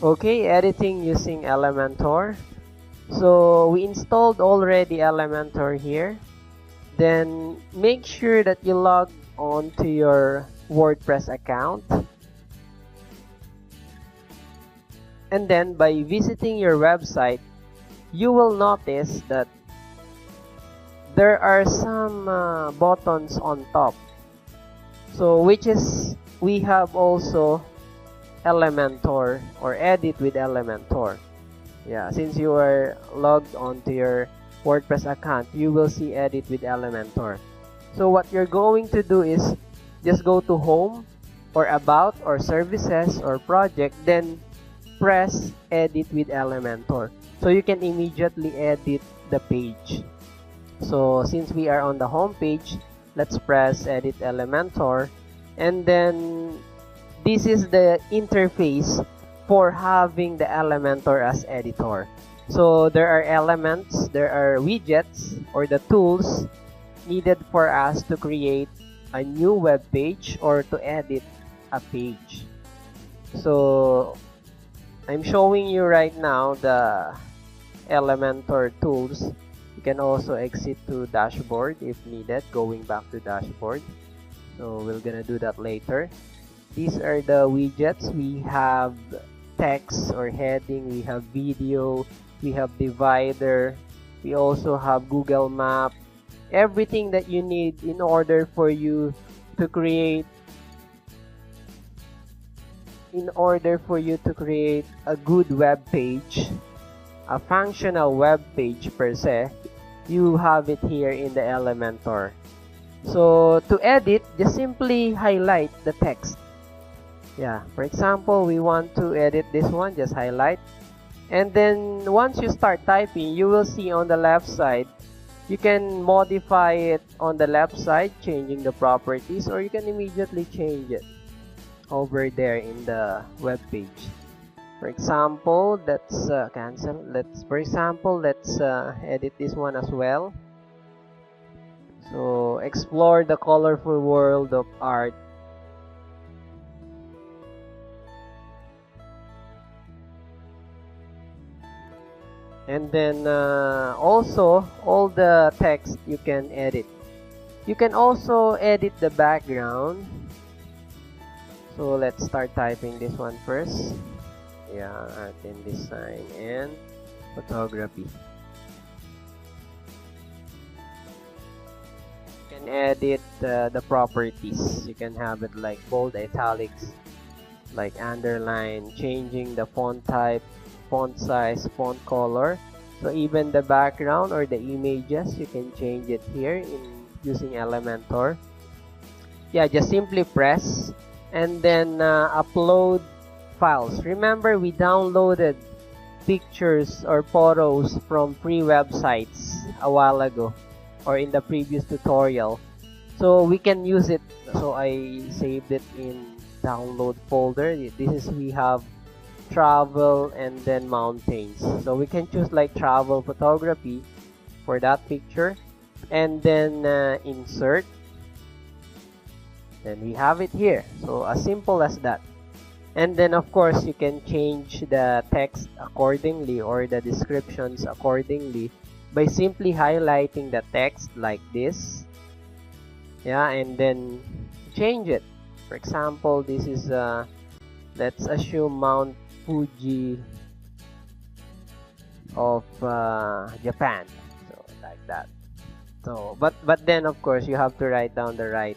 Okay, editing using Elementor. So we installed already Elementor here. Then make sure that you log on to your WordPress account. And then by visiting your website, you will notice that there are some buttons on top. So which is, we have also Elementor or edit with Elementor. Yeah, since you are logged onto your WordPress account, you will see edit with Elementor. So what you're going to do is just go to home or about or services or project, then press edit with Elementor. So you can immediately edit the page. So since we are on the home page, let's press edit Elementor, and then this is the interface for having the Elementor as editor. So there are elements, there are widgets or the tools needed for us to create a new web page or to edit a page. So I'm showing you right now the Elementor tools. You can also exit to dashboard if needed, going back to dashboard. So we're gonna do that later. These are the widgets. We have text or heading, we have video, we have divider, we also have Google Map. Everything that you need in order for you to create a good web page, a functional web page per se, you have it here in the Elementor. So to edit, just simply highlight the text. Yeah, for example, we want to edit this one, just highlight. And then once you start typing, you will see on the left side, you can modify it on the left side, changing the properties, or you can immediately change it over there in the web page. For example, let's cancel. Let's edit this one as well. So explore the colorful world of art. And then also all the text you can edit. You can also edit the background. So let's start typing this one first. Yeah, art and design and photography. You can edit the properties. You can have it like bold, italics, like underline, changing the font type, font size, font color. So even the background or the images, you can change it here in using Elementor. Yeah, just simply press and then upload files. Remember, we downloaded pictures or photos from free websites a while ago or in the previous tutorial. So we can use it. So I saved it in download folder. This is, we have travel and then mountains. So we can choose like travel photography for that picture and then insert. Then we have it here. So as simple as that. And then of course you can change the text accordingly or the descriptions accordingly by simply highlighting the text like this. Yeah, and then change it. For example, this is let's assume Mount Fuji of Japan. So like that. So but then of course you have to write down the right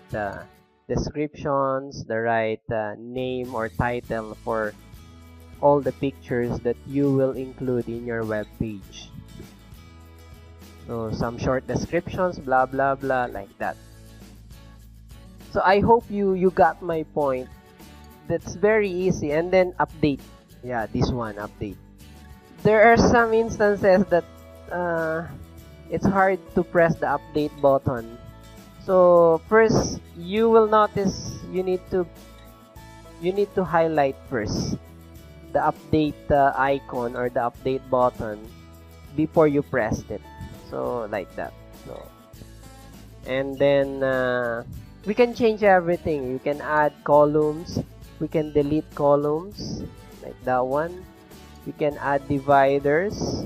descriptions, the right name or title for all the pictures that you will include in your web page. So some short descriptions, blah blah blah, like that. So I hope you got my point. That's very easy. And then update. Yeah, this one, update. There are some instances that it's hard to press the update button. So first, you will notice you need to highlight first the update icon or the update button before you pressed it. So like that. So and then we can change everything. You can add columns, we can delete columns, like that one. We can add dividers.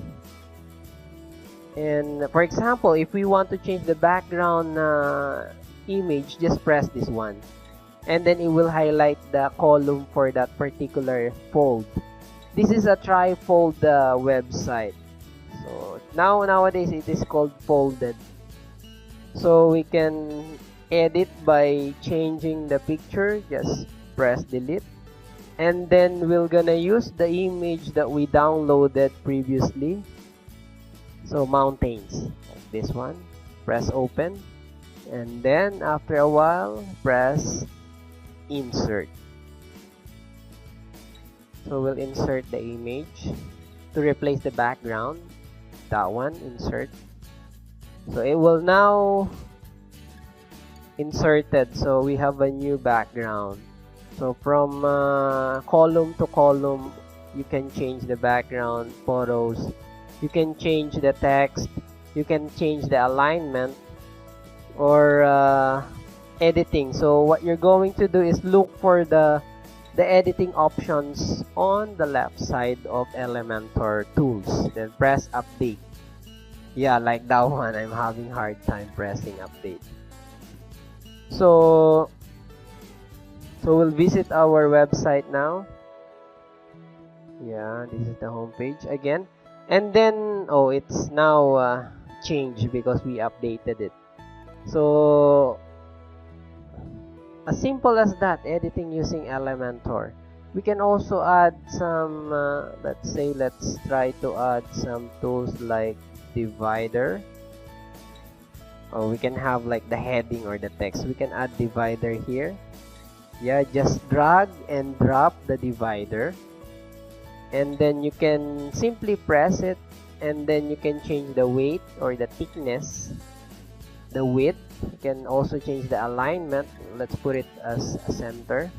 And for example, if we want to change the background image, just press this one. And then it will highlight the column for that particular fold. This is a tri-fold website. So nowadays it is called folded. So we can edit by changing the picture. Just press delete. And then we're gonna use the image that we downloaded previously. So mountains, like this one. Press open. And then after a while, press insert. So we'll insert the image to replace the background. That one, insert. So it will now inserted. So we have a new background. So from column to column, you can change the background photos. You can change the text. You can change the alignment or editing. So what you're going to do is look for the editing options on the left side of Elementor tools. Then press update. Yeah, like that one. I'm having hard time pressing update. So we'll visit our website now. Yeah, this is the home page again. And then, oh, it's now changed because we updated it. So as simple as that, editing using Elementor. We can also add some, let's try to add some tools like divider. Or we can have like the heading or the text. We can add divider here. Yeah, just drag and drop the divider. And then you can simply press it. And then you can change the weight or the thickness. The width. You can also change the alignment. Let's put it as a center.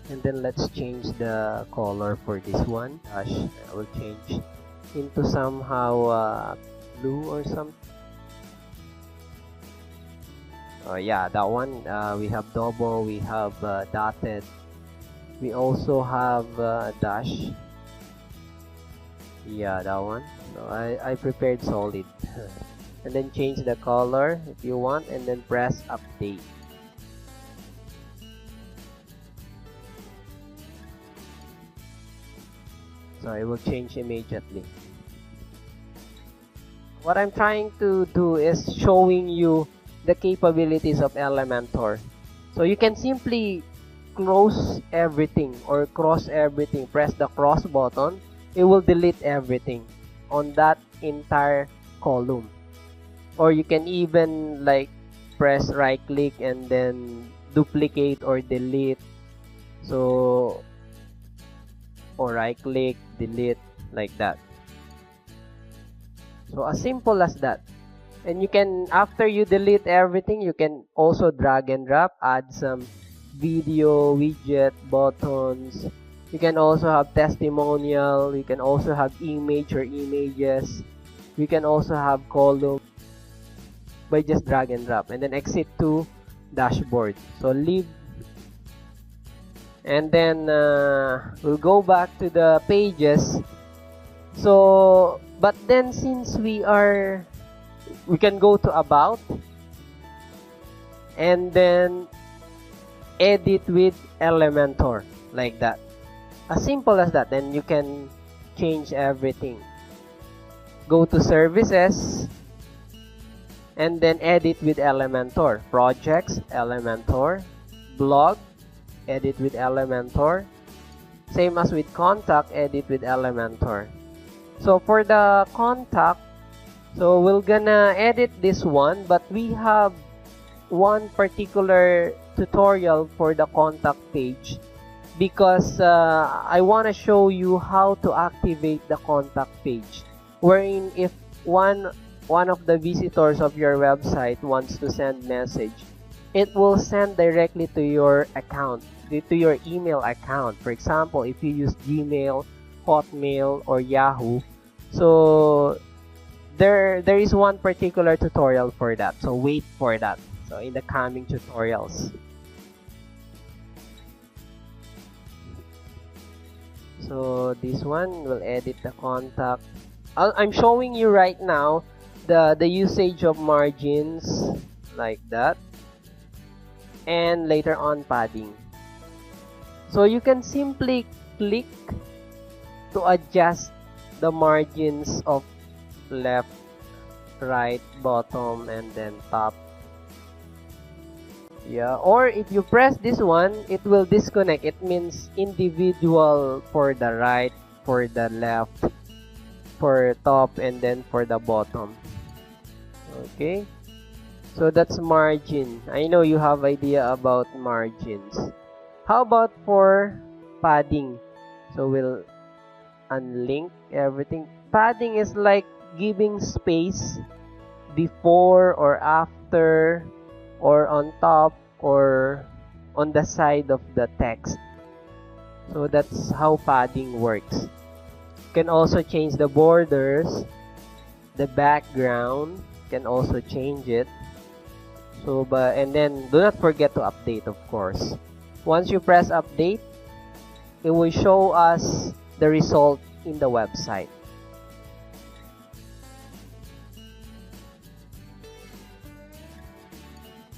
And then let's change the color for this one. Gosh, I will change into somehow blue or something. Oh yeah, that one. We have double, we have dotted. We also have dash. Yeah, that one. So I prepared solid. And then change the color if you want, and then press update. So it will change immediately. What I'm trying to do is showing you the capabilities of Elementor. So you can simply close everything or cross everything. Press the cross button. It will delete everything on that entire column. Or you can even like press right click and then duplicate or delete. So, or right click, delete, like that. So as simple as that. And you can, after you delete everything, you can also drag and drop, add some video, widget, buttons. You can also have testimonial. You can also have image or images. You can also have column by just drag and drop. And then exit to dashboard. So leave. And then we'll go back to the pages. So, but then since we can go to about and then edit with Elementor, like that. As simple as that. Then you can change everything. Go to services and then edit with Elementor. Projects, Elementor. Blog, edit with Elementor. Same as with contact, edit with Elementor. So for the contact, so we're gonna edit this one, but we have one particular tutorial for the contact page because I want to show you how to activate the contact page, wherein if one of the visitors of your website wants to send message, it will send directly to your account, to your email account. For example, if you use Gmail, Hotmail, or Yahoo, so there is one particular tutorial for that. So wait for that. So in the coming tutorials. So this one will edit the contact. I'm showing you right now the usage of margins like that, and later on padding. So you can simply click to adjust the margins of left, right, bottom, and then top. Yeah, or if you press this one, it will disconnect. It means individual for the right, for the left, for top, and then for the bottom. Okay, so that's margin. I know you have idea about margins. How about for padding? So we'll unlink everything. Padding is like giving space before or after, or on top, or on the side of the text. So that's how padding works. You can also change the borders, the background, can also change it. So and then do not forget to update, of course. Once you press update, it will show us the result in the website.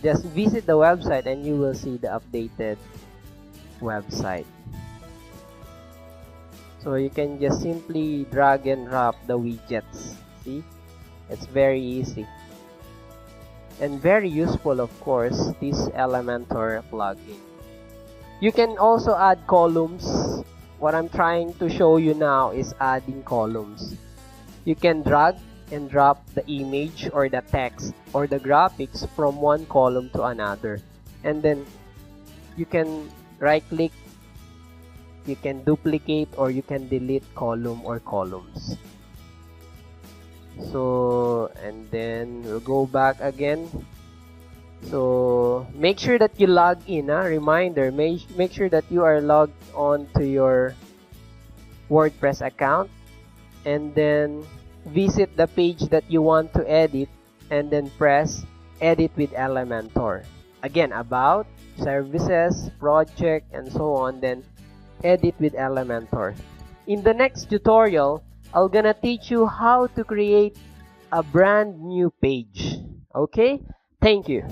Just visit the website and you will see the updated website. So you can just simply drag and drop the widgets. See? It's very easy. And very useful, of course, this Elementor plugin. You can also add columns. What I'm trying to show you now is adding columns. You can drag and drop the image or the text or the graphics from one column to another. And then you can right click, you can duplicate, or you can delete column or columns. So, and then we'll go back again. So make sure that you log in. Reminder, make sure that you are logged on to your WordPress account, and then visit the page that you want to edit, and then press edit with Elementor. Again, about, services, project, and so on, then edit with Elementor. In the next tutorial, I'm gonna teach you how to create a brand new page. Okay? Thank you.